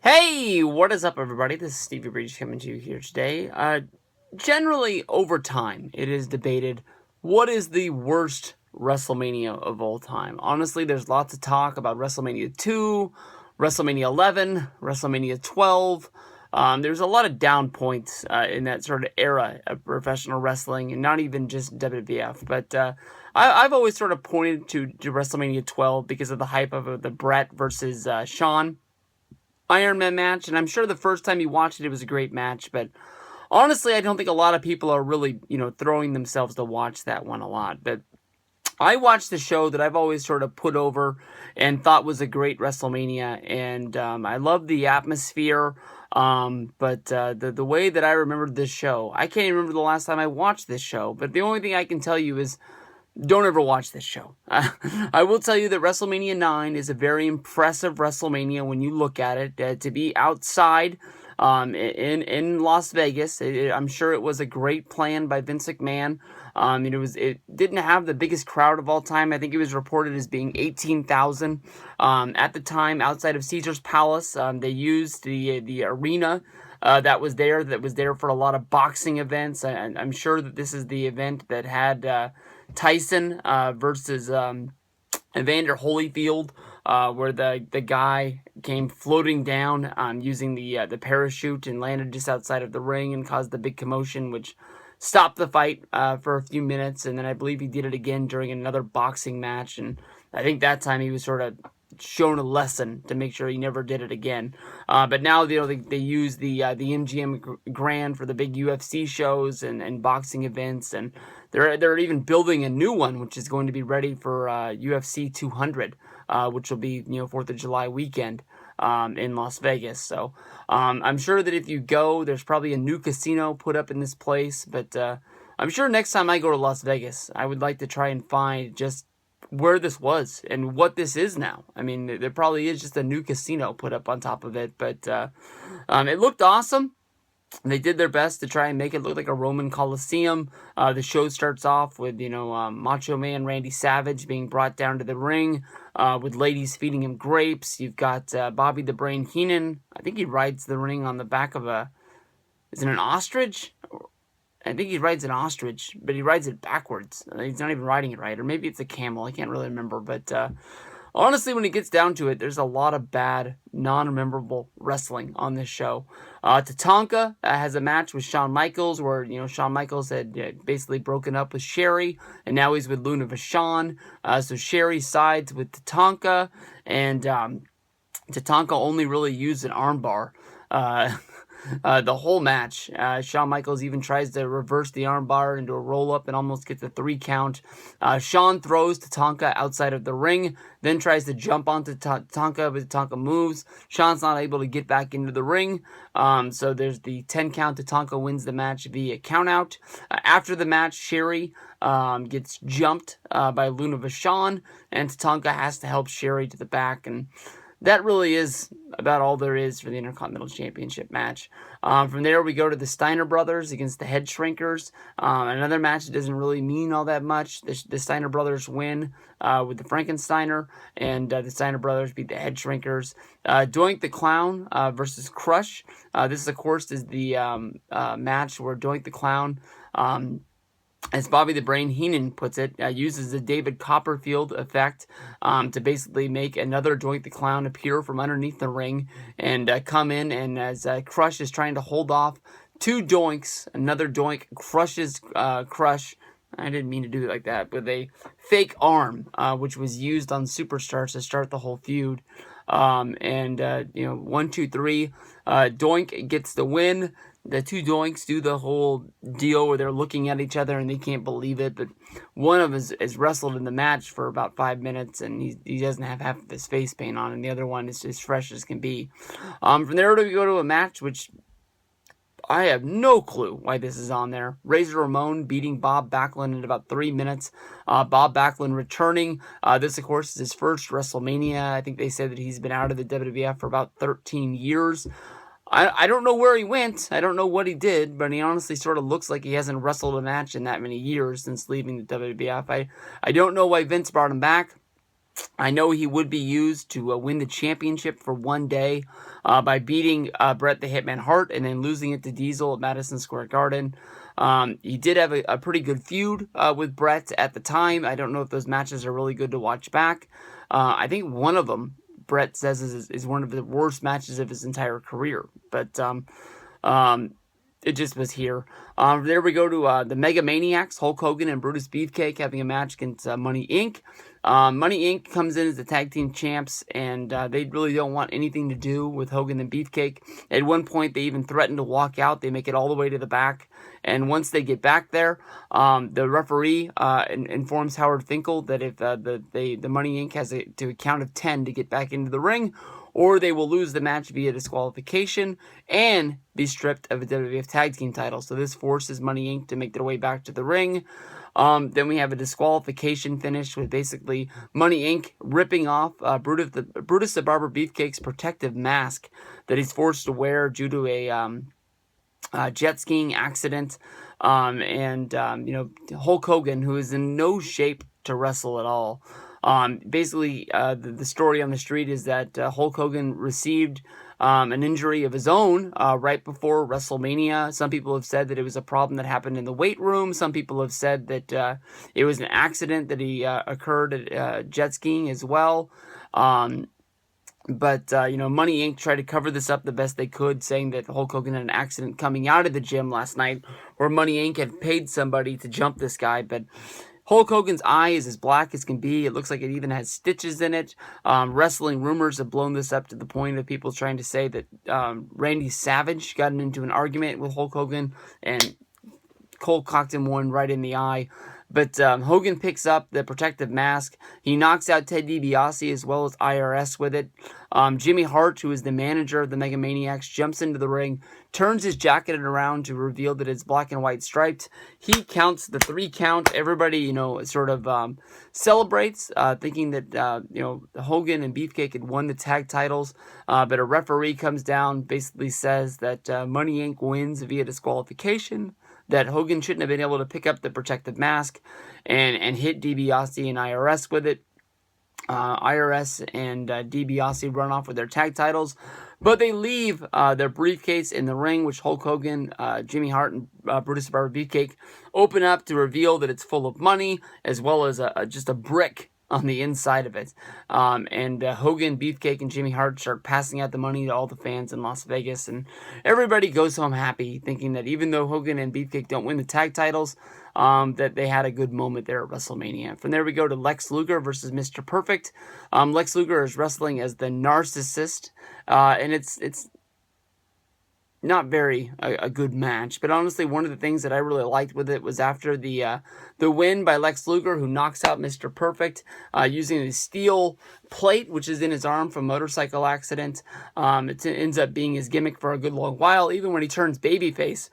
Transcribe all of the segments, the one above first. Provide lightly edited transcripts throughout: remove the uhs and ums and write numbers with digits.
Hey, what is up, everybody? This is Stevie Breach coming to you here today. Generally, over time, it is debated what is the worst WrestleMania of all time. Honestly, there's lots of talk about WrestleMania 2, WrestleMania 11, WrestleMania 12. There's a lot of down points in that sort of era of professional wrestling, and not even just WWF. But I've always sort of pointed to WrestleMania 12 because of the hype of the Brett versus Shawn Iron Man match, and I'm sure the first time you watched it was a great match, but honestly, I don't think a lot of people are really, throwing themselves to watch that one a lot. But I watched the show that I've always sort of put over and thought was a great WrestleMania, and I love the atmosphere. But the way that I remembered this show, I can't even remember the last time I watched this show. But the only thing I can tell you is don't ever watch this show. I will tell you that WrestleMania 9 is a very impressive WrestleMania when you look at it. To be outside in Las Vegas, I'm sure it was a great plan by Vince McMahon. It didn't have the biggest crowd of all time. I think it was reported as being 18,000 at the time outside of Caesar's Palace. They used the arena that was there for a lot of boxing events. I'm sure that this is the event that had Tyson versus Evander Holyfield, where the guy came floating down using the parachute and landed just outside of the ring and caused the big commotion, which stopped the fight for a few minutes. And then I believe he did it again during another boxing match, and I think that time he was sort of shown a lesson to make sure he never did it again. But now they use the MGM Grand for the big UFC shows and boxing events, and they're even building a new one which is going to be ready for UFC 200, which will be 4th of July weekend in Las Vegas. So I'm sure that if you go, there's probably a new casino put up in this place. But I'm sure next time I go to Las Vegas, I would like to try and find just where this was and what this is now. I mean, there probably is just a new casino put up on top of it, but it looked awesome. They did their best to try and make it look like a Roman Coliseum. The show starts off with, Macho Man Randy Savage being brought down to the ring with ladies feeding him grapes. You've got Bobby the Brain Heenan. I think he rides the ring on the back of is it an ostrich? I think he rides an ostrich, but he rides it backwards. He's not even riding it right. Or maybe it's a camel. I can't really remember. But honestly, when it gets down to it, there's a lot of bad, non-memorable wrestling on this show. Tatanka has a match with Shawn Michaels where, Shawn Michaels had basically broken up with Sherry, and now he's with Luna Vachon. So Sherry sides with Tatanka, and Tatanka only really used an armbar. The whole match. Shawn Michaels even tries to reverse the armbar into a roll-up and almost gets a 3 count. Shawn throws Tatanka outside of the ring, then tries to jump onto Tatanka, but Tatanka moves. Shawn's not able to get back into the ring, so there's the 10 count. Tatanka wins the match via countout. After the match, Sherry gets jumped by Luna Vachon, and Tatanka has to help Sherry to the back, and that really is about all there is for the Intercontinental Championship match. From there, we go to the Steiner brothers against the Head Shrinkers. Another match that doesn't really mean all that much. The Steiner brothers win with the Frankensteiner, and the Steiner brothers beat the Head Shrinkers. Doink the Clown versus Crush. This, of course, is the match where Doink the Clown, as Bobby the Brain Heenan puts it, uses the David Copperfield effect to basically make another Doink the Clown appear from underneath the ring and come in, and as Crush is trying to hold off 2 Doinks, another Doink crushes Crush. I didn't mean to do it like that, with a fake arm, which was used on Superstars to start the whole feud. 1, 2, 3, Doink gets the win. The 2 Doinks do the whole deal where they're looking at each other and they can't believe it, but one of them is wrestled in the match for about 5 minutes, and he doesn't have half of his face paint on, and the other one is as fresh as can be. From there, we go to a match which I have no clue why this is on there. Razor Ramon beating Bob Backlund in about 3 minutes. Bob Backlund returning. This, of course, is his first WrestleMania. I think they said that he's been out of the WWF for about 13 years. I don't know where he went. I don't know what he did, but he honestly sort of looks like he hasn't wrestled a match in that many years since leaving the WWF. I don't know why Vince brought him back. I know he would be used to win the championship for one day by beating Bret the Hitman Hart and then losing it to Diesel at Madison Square Garden. He did have a pretty good feud with Bret at the time. I don't know if those matches are really good to watch back. I think one of them, Bret says, is one of the worst matches of his entire career. But it just was here. There we go to the Mega Maniacs, Hulk Hogan and Brutus Beefcake having a match against Money Inc. Money Inc. comes in as the tag team champs, and they really don't want anything to do with Hogan and Beefcake. At one point, they even threaten to walk out. They make it all the way to the back, and once they get back there, the referee informs Howard Finkel that if the Money Inc. has to a count of 10 to get back into the ring, or they will lose the match via disqualification and be stripped of a WWF Tag Team title. So this forces Money Inc. to make their way back to the ring. Then we have a disqualification finish with basically Money Inc. ripping off Brutus the Barber Beefcake's protective mask that he's forced to wear due to a jet skiing accident. Hulk Hogan, who is in no shape to wrestle at all. Basically, the story on the street is that Hulk Hogan received an injury of his own right before WrestleMania. Some people have said that it was a problem that happened in the weight room. Some people have said that it was an accident that he occurred at jet skiing as well. Money Inc. tried to cover this up the best they could, saying that Hulk Hogan had an accident coming out of the gym last night, where Money Inc. had paid somebody to jump this guy, but Hulk Hogan's eye is as black as can be. It looks like it even has stitches in it. Wrestling rumors have blown this up to the point of people trying to say that Randy Savage got into an argument with Hulk Hogan and Cole cocked him one right in the eye. But Hogan picks up the protective mask. He knocks out Ted DiBiase as well as IRS with it. Jimmy Hart, who is the manager of the Mega Maniacs, jumps into the ring, turns his jacket around to reveal that it's black and white striped. He counts the 3 count. Everybody, sort of celebrates, thinking that, Hogan and Beefcake had won the tag titles. But a referee comes down, basically says that Money Inc. wins via disqualification, that Hogan shouldn't have been able to pick up the protective mask and hit DiBiase and IRS with it. IRS and DiBiase run off with their tag titles, but they leave their briefcase in the ring, which Hulk Hogan, Jimmy Hart, and Brutus the Barber Beefcake open up to reveal that it's full of money, as well as just a brick on the inside of it. Hogan, Beefcake, and Jimmy Hart start passing out the money to all the fans in Las Vegas, and everybody goes home happy, thinking that even though Hogan and Beefcake don't win the tag titles, that they had a good moment there at WrestleMania. From there we go to Lex Luger versus Mr. Perfect. Lex Luger is wrestling as the Narcissist, and it's not very a good match, but honestly, one of the things that I really liked with it was after the win by Lex Luger, who knocks out Mr. Perfect using a steel plate, which is in his arm from a motorcycle accident. It ends up being his gimmick for a good long while, even when he turns babyface.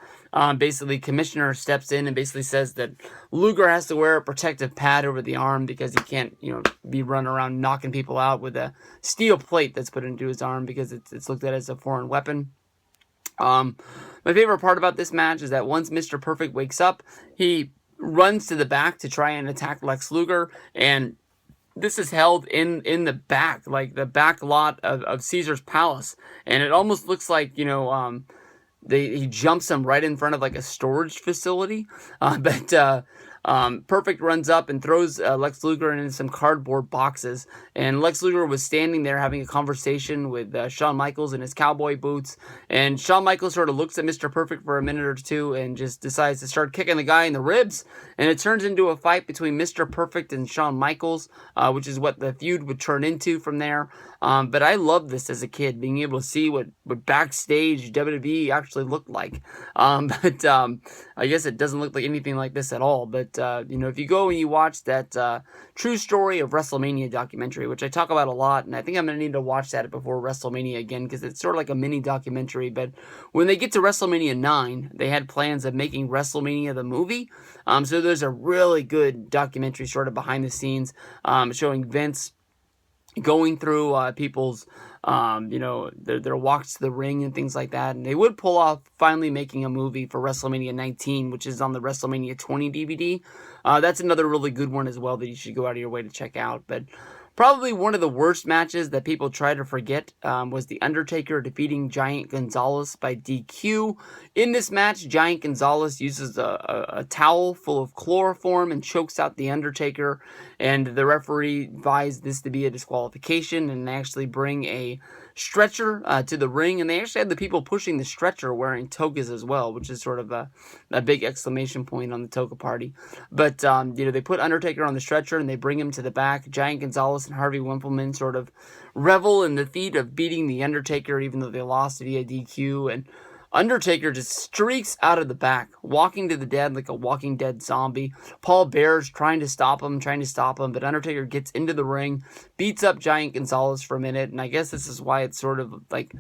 Basically, Commissioner steps in and basically says that Luger has to wear a protective pad over the arm because he can't, be running around knocking people out with a steel plate that's put into his arm because it's looked at as a foreign weapon. My favorite part about this match is that once Mr. Perfect wakes up, he runs to the back to try and attack Lex Luger, and this is held in the back, like the back lot of Caesar's Palace, and it almost looks like, he jumps him right in front of like a storage facility, but Perfect runs up and throws Lex Luger into some cardboard boxes, and Lex Luger was standing there having a conversation with Shawn Michaels in his cowboy boots, and Shawn Michaels sort of looks at Mr. Perfect for a minute or two and just decides to start kicking the guy in the ribs, and it turns into a fight between Mr. Perfect and Shawn Michaels, which is what the feud would turn into from there. But I loved this as a kid, being able to see what backstage WWE actually looked like. But I guess it doesn't look like anything like this at all. But, if you go and you watch that True Story of WrestleMania documentary, which I talk about a lot, and I think I'm going to need to watch that before WrestleMania again, because it's sort of like a mini documentary. But when they get to WrestleMania 9, they had plans of making WrestleMania the movie. So there's a really good documentary sort of behind the scenes showing Vince going through people's, their walks to the ring and things like that. And they would pull off finally making a movie for WrestleMania 19, which is on the WrestleMania 20 DVD. That's another really good one as well that you should go out of your way to check out. But Probably one of the worst matches that people try to forget was The Undertaker defeating Giant Gonzales by DQ. In this match, Giant Gonzales uses a towel full of chloroform and chokes out The Undertaker, and the referee advised this to be a disqualification, and they actually bring a stretcher to the ring, and they actually had the people pushing the stretcher wearing togas as well, which is sort of a big exclamation point on the toga party. But they put Undertaker on the stretcher and they bring him to the back. Giant Gonzales and Harvey Wimpleman sort of revel in the feat of beating the Undertaker, even though they lost via DQ. And Undertaker just streaks out of the back, walking to the dead like a Walking Dead zombie. Paul Bear's trying to stop him, but Undertaker gets into the ring, beats up Giant Gonzales for a minute, and I guess this is why it's sort of like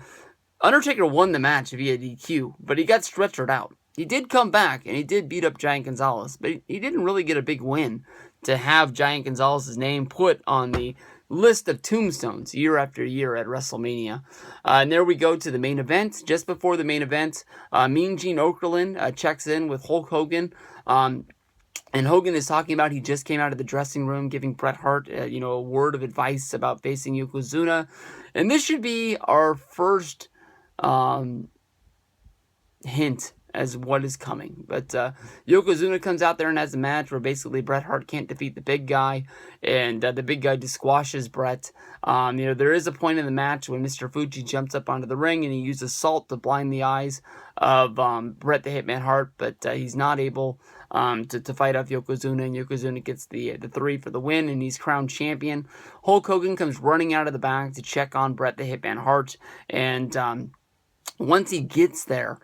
Undertaker won the match via DQ, but he got stretchered out. He did come back, and he did beat up Giant Gonzales, but he didn't really get a big win to have Giant Gonzales' name put on the list of tombstones year after year at WrestleMania. And there we go to the main event. Just before the main event, Mean Gene Okerlund checks in with Hulk Hogan. And Hogan is talking about he just came out of the dressing room giving Bret Hart, a word of advice about facing Yokozuna. And this should be our first hint as what is coming. But Yokozuna comes out there and has a match where basically Bret Hart can't defeat the big guy, and the big guy just squashes Bret. There is a point in the match when Mr. Fuji jumps up onto the ring and he uses salt to blind the eyes of Bret the Hitman Hart, but he's not able to fight off Yokozuna, and Yokozuna gets the 3 for the win, and he's crowned champion. Hulk Hogan comes running out of the back to check on Bret the Hitman Hart, and once he gets there,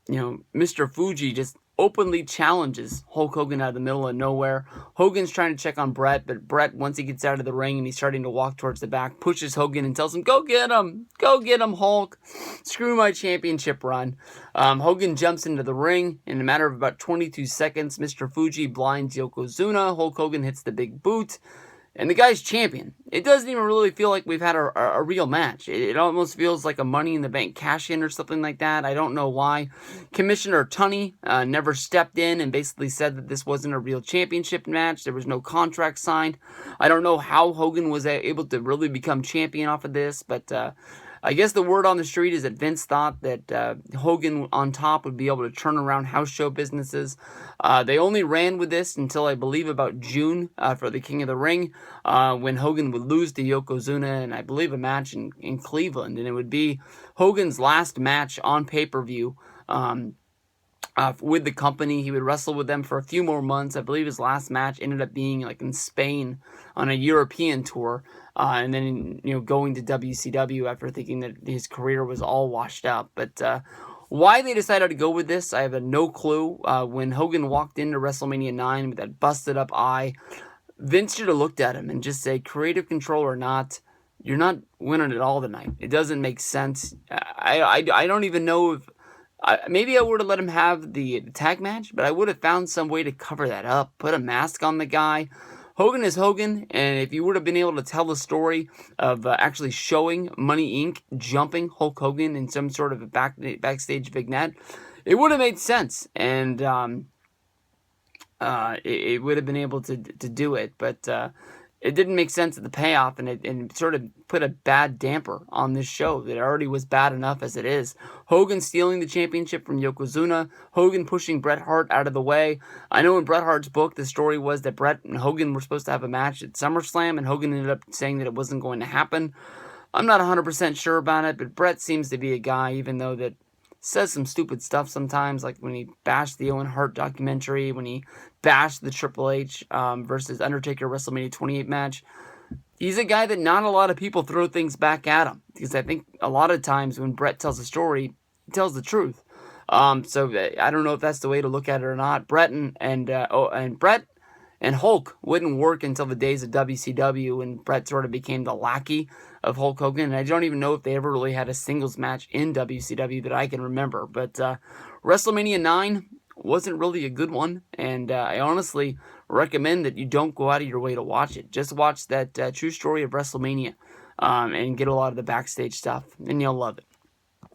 Mr. Fuji just openly challenges Hulk Hogan out of the middle of nowhere. Hogan's trying to check on Bret, but Bret, once he gets out of the ring and he's starting to walk towards the back, pushes Hogan and tells him, go get him, Hulk, screw my championship run. Hogan jumps into the ring. In a matter of about 22 seconds, Mr. Fuji blinds Yokozuna. Hulk Hogan hits the big boot, and the guy's champion. It doesn't even really feel like we've had a real match. It almost feels like a Money in the Bank cash-in or something like that. I don't know why. Commissioner Tunney never stepped in and basically said that this wasn't a real championship match. There was no contract signed. I don't know how Hogan was able to really become champion off of this, but I guess the word on the street is that Vince thought that Hogan on top would be able to turn around house show businesses. They only ran with this until I believe about June for the King of the Ring, when Hogan would lose to Yokozuna, and I believe a match in Cleveland, and it would be Hogan's last match on pay-per-view with the company. He would wrestle with them for a few more months. I believe his last match ended up being like in Spain on a European tour, and then going to WCW after thinking that his career was all washed up. But why they decided to go with this, I have no clue. When Hogan walked into WrestleMania 9 with that busted up eye, Vince should have looked at him and just say, creative control or not, you're not winning it all tonight. It doesn't make sense. I don't even know if maybe I would have let him have the tag match, but I would have found some way to cover that up. Put a mask on the guy. Hogan is Hogan, and if you would have been able to tell the story of actually showing Money Inc. jumping Hulk Hogan in some sort of a backstage vignette, it would have made sense, and it would have been able to do it, but it didn't make sense at the payoff, and it sort of put a bad damper on this show that already was bad enough as it is. Hogan stealing the championship from Yokozuna, Hogan pushing Bret Hart out of the way. I know in Bret Hart's book, the story was that Bret and Hogan were supposed to have a match at SummerSlam, and Hogan ended up saying that it wasn't going to happen. I'm not 100% sure about it, but Bret seems to be a guy, even though that says some stupid stuff sometimes, like when he bashed the Owen Hart documentary, when he bashed the Triple H versus Undertaker WrestleMania 28 match. He's a guy that not a lot of people throw things back at him, because I think a lot of times when Bret tells a story, he tells the truth. So I don't know if that's the way to look at it or not. Bret and Bret and Hulk wouldn't work until the days of WCW, when Bret sort of became the lackey of Hulk Hogan. And I don't even know if they ever really had a singles match in WCW that I can remember. But WrestleMania 9 wasn't really a good one, and I honestly recommend that you don't go out of your way to watch it. Just watch that True Story of WrestleMania and get a lot of the backstage stuff, and you'll love it.